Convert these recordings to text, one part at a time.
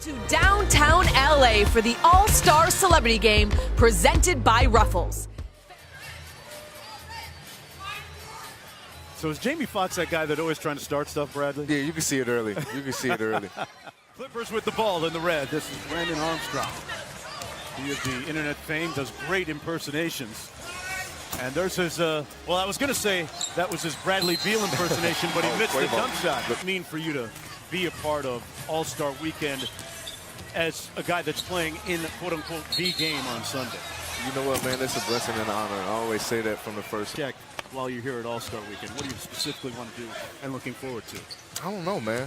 To downtown LA for the All-Star Celebrity Game presented by Ruffles. So is Jamie Foxx that guy that always trying to start stuff, Bradley? Yeah, you can see it early. You can see it early. Clippers with the ball in the red. This is Brandon Armstrong. He is the internet fame, does great impersonations. And there's his, well, I was going to say that was his Bradley Beal impersonation, but he missed the jump shot. What does it mean for you to be a part of All-Star Weekend as a guy that's playing in, quote-unquote, the game on Sunday? You know what, man? It's a blessing and an honor. I always say that from the first. Check while you're here at All-Star Weekend. What do you specifically want to do and looking forward to? I don't know, man.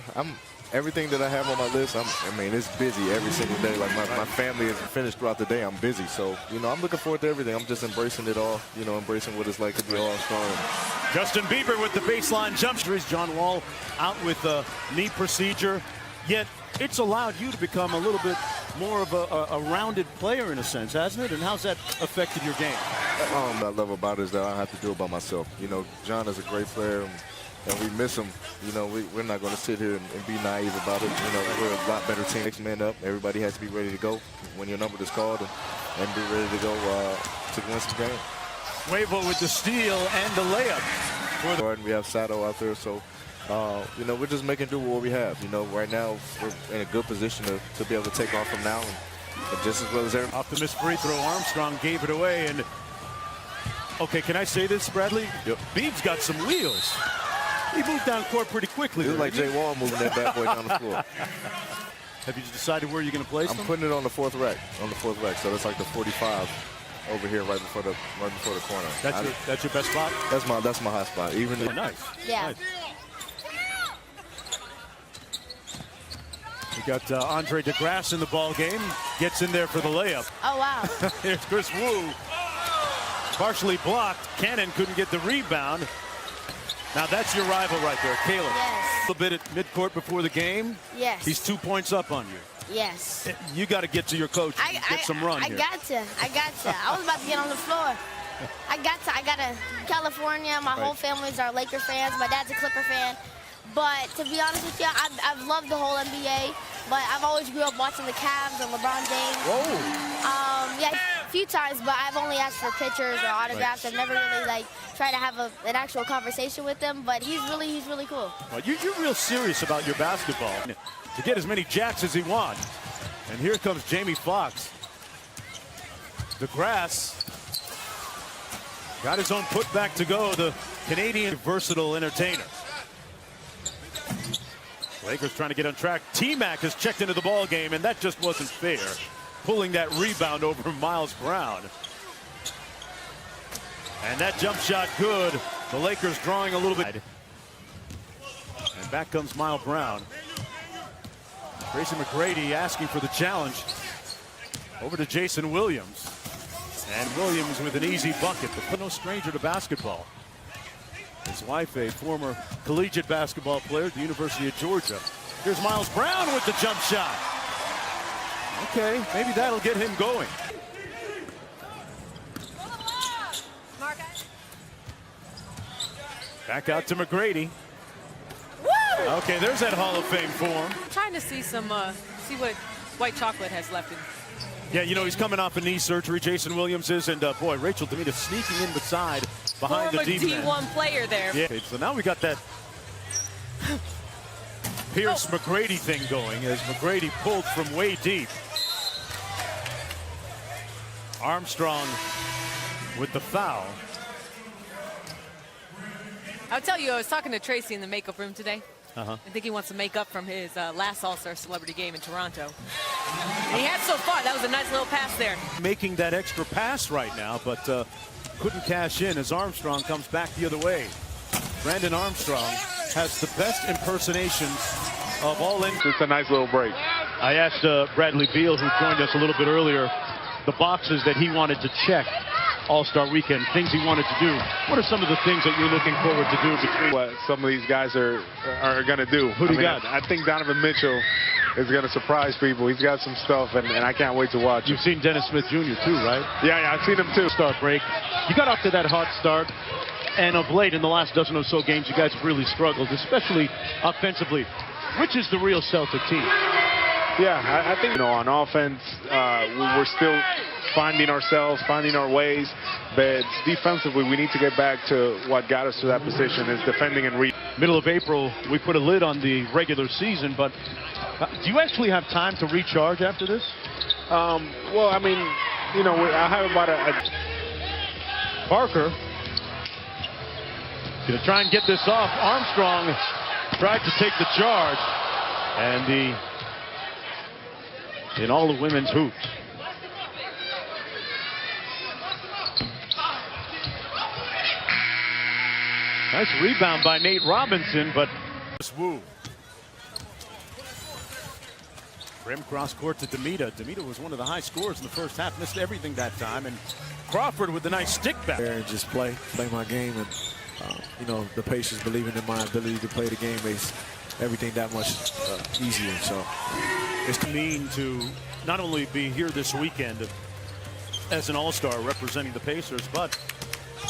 Everything that I have on my list, I mean, it's busy every single day. Like my family is finished throughout the day. I'm busy. So, you know, I'm looking forward to everything. I'm just embracing it all, you know, embracing what it's like to be All-Star. Justin Bieber with the baseline jump shot. John Wall out with a knee procedure. Yet it's allowed you to become a little bit more of a rounded player in a sense, hasn't it? And how's that affected your game? What I love about it is that I don't have to do it by myself. You know, John is a great player. And we miss him. You know, we're not going to sit here and be naive about it. You know, we're a lot better team. Next man up. Everybody has to be ready to go when your number is called and be ready to go to win some game. Huevo with the steal and the layup. And we have Sato out there, so you know, we're just making do with what we have. You know, right now we're in a good position to be able to take off from now and just as well as everyone. Off the missed free throw, Armstrong gave it away. And okay, can I say this, Bradley? Yep. Beeb's got some wheels. He moved down court pretty quickly. It was like Jay Wall moving that bad boy down the floor. Have you decided where you're going to place them? I'm putting it on the fourth rack. So that's like the 45 over here, right before the corner. That's your best spot. That's my hot spot. Even nice. Yeah. Nice. We got Andre DeGrasse in the ball game. Gets in there for the layup. Oh wow. Here's Chris Wu. Partially blocked. Cannon couldn't get the rebound. Now that's your rival right there, Caleb. Yes. A little bit at midcourt before the game. Yes. He's 2 points up on you. Yes. You got to get to your coach and get some run here. I got to. I was about to get on the floor. I got to California. My whole family's are Laker fans. My dad's a Clipper fan. But to be honest with you, I've loved the whole NBA. But I've always grew up watching the Cavs and LeBron James. Whoa. Yeah, a few times, but I've only asked for pictures or autographs. I've never really tried to have an actual conversation with them. But he's really cool. Well, you're real serious about your basketball to get as many jacks as he wants. And here comes Jamie Foxx. DeGrasse got his own putback to go. The Canadian versatile entertainer. Lakers trying to get on track. T-Mac has checked into the ball game, and that just wasn't fair. Pulling that rebound over Miles Brown. And that jump shot good. The Lakers drawing a little bit. And back comes Miles Brown. Tracy McGrady asking for the challenge. Over to Jason Williams. And Williams with an easy bucket, but no stranger to basketball. His wife, a former collegiate basketball player at the University of Georgia. Here's Miles Brown with the jump shot. Okay, maybe that'll get him going. Back out to McGrady. Okay, there's that Hall of Fame form. I'm trying to see see what white chocolate has left in. Yeah, you know, he's coming off a knee surgery, Jason Williams is, and boy, Rachel Demita sneaking in beside behind the D-man. D1 player there. Yeah, so now we got that Pierce McGrady thing going as McGrady pulled from way deep. Armstrong with the foul. I'll tell you, I was talking to Tracy in the makeup room today. Uh-huh. I think he wants to make up from his last All-Star Celebrity Game in Toronto. And he had so far. That was a nice little pass there. Making that extra pass right now, but couldn't cash in as Armstrong comes back the other way. Brandon Armstrong has the best impersonations of all. It's a nice little break. I asked Bradley Beal, who joined us a little bit earlier, the boxes that he wanted to check All-Star Weekend, things he wanted to do. What are some of the things that you're looking forward to do between What some of these guys are going to do. Who do you got? I think Donovan Mitchell is going to surprise people. He's got some stuff, and I can't wait to watch. You've seen Dennis Smith Jr. too, right? Yeah, I've seen him too. Start break. You got off to that hot start, and of late, in the last dozen or so games, you guys have really struggled, especially offensively. Which is the real Celtic team? Yeah, I think, on offense, we're still finding ourselves, finding our ways. But defensively, we need to get back to what got us to that position, is defending and reading. Middle of April, we put a lid on the regular season, but do you actually have time to recharge after this? Well, I mean, I have about Parker gonna try and get this off. Armstrong tried to take the charge, and in all the women's hoops. Nice rebound by Nate Robinson, but Wu. Rim cross court to Demita. Demita was one of the high scorers in the first half, missed everything that time, and Crawford with a nice stick back. There and just play my game, and the Pacers believing in my ability to play the game makes everything that much easier. So it's mean to not only be here this weekend as an all-star representing the Pacers, but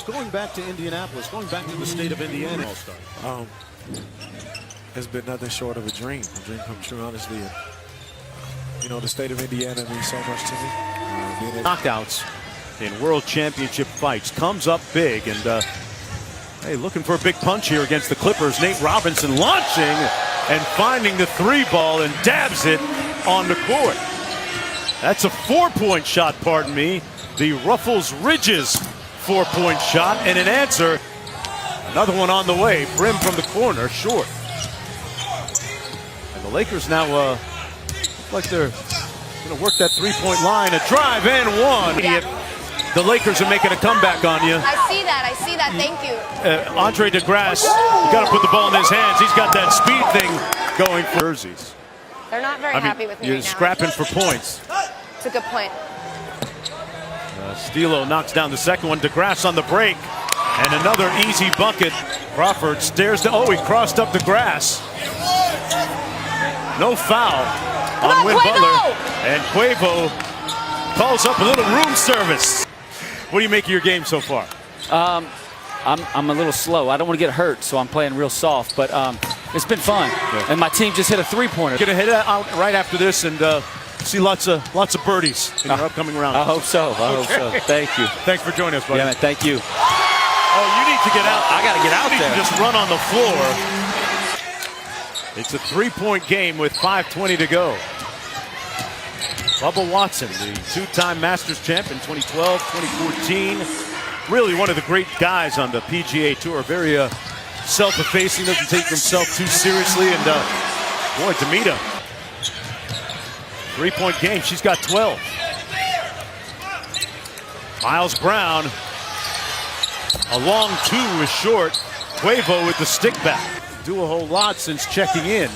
going back to Indianapolis, going back to the state of Indiana all-star. It's been nothing short of a dream come true, honestly. And, the state of Indiana means so much to me. Knockouts in world championship fights, comes up big, and hey, looking for a big punch here against the Clippers. Nate Robinson launching and finding the three ball and dabs it on the court. That's a 4-point shot, pardon me. The Ruffles Ridges 4-point shot, and an answer. Another one on the way. Brim from the corner, short. And the Lakers now look like they're going to work that 3-point line. A drive and one. Yeah. The Lakers are making a comeback on you. I see that. Thank you. Andre DeGrasse, you got to put the ball in his hands. He's got that speed thing going for jerseys. They're not very happy with me you're right now. scrapping for points. It's a good point. Stilo knocks down the second one. DeGrasse on the break. And another easy bucket. Crawford stares to, he crossed up the grass. No foul on Win Butler. And Quavo calls up a little room service. What do you make of your game so far? I'm a little slow. I don't want to get hurt, so I'm playing real soft. But it's been fun. Yeah. And my team just hit a 3-pointer. Going to hit it out right after this and see lots of birdies in your upcoming round. I hope so. I hope so. Thank you. Thanks for joining us, buddy. Yeah, man, thank you. Oh, you need to get out. I got to get out there. Just run on the floor. It's a 3-point game with 5:20 to go. Bubba Watson, the 2-time Masters champ in 2012, 2014. Really one of the great guys on the PGA Tour. Very self-effacing, doesn't take himself too seriously. And boy, Demita. 3-point game. She's got 12. Miles Brown. A long two is short. Quavo with the stick back. Do a whole lot since checking in.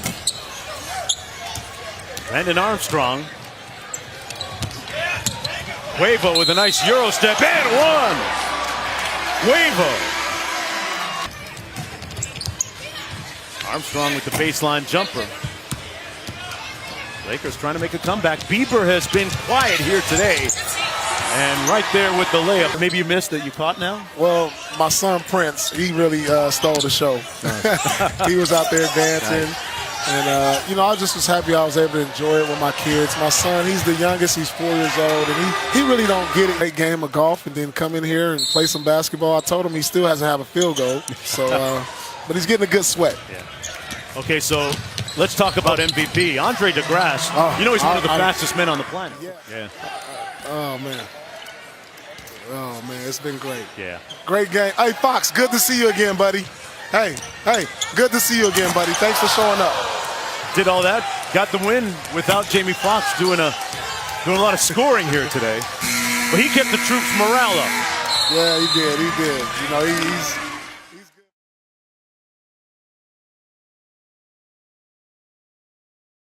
Brandon Armstrong. Quavo with a nice Euro step and one. Quavo. Armstrong with the baseline jumper. Lakers trying to make a comeback. Bieber has been quiet here today. And right there with the layup. Maybe you missed that you caught now? Well, my son Prince, he really stole the show. He was out there dancing. And, I just was happy I was able to enjoy it with my kids. My son, he's the youngest. He's 4 years old. And he really don't get it. Great game of golf and then come in here and play some basketball. I told him he still hasn't had a field goal. So, but he's getting a good sweat. Yeah. Okay, so let's talk about MVP. Andre DeGrasse, he's one of the fastest men on the planet. Yeah. Oh, man. Oh, man, it's been great. Yeah. Great game. Hey, Fox, good to see you again, buddy. Hey, good to see you again, buddy. Thanks for showing up. Did all that, got the win without Jamie Foxx doing a lot of scoring here today. But he kept the troops' morale up. Yeah, he did. He's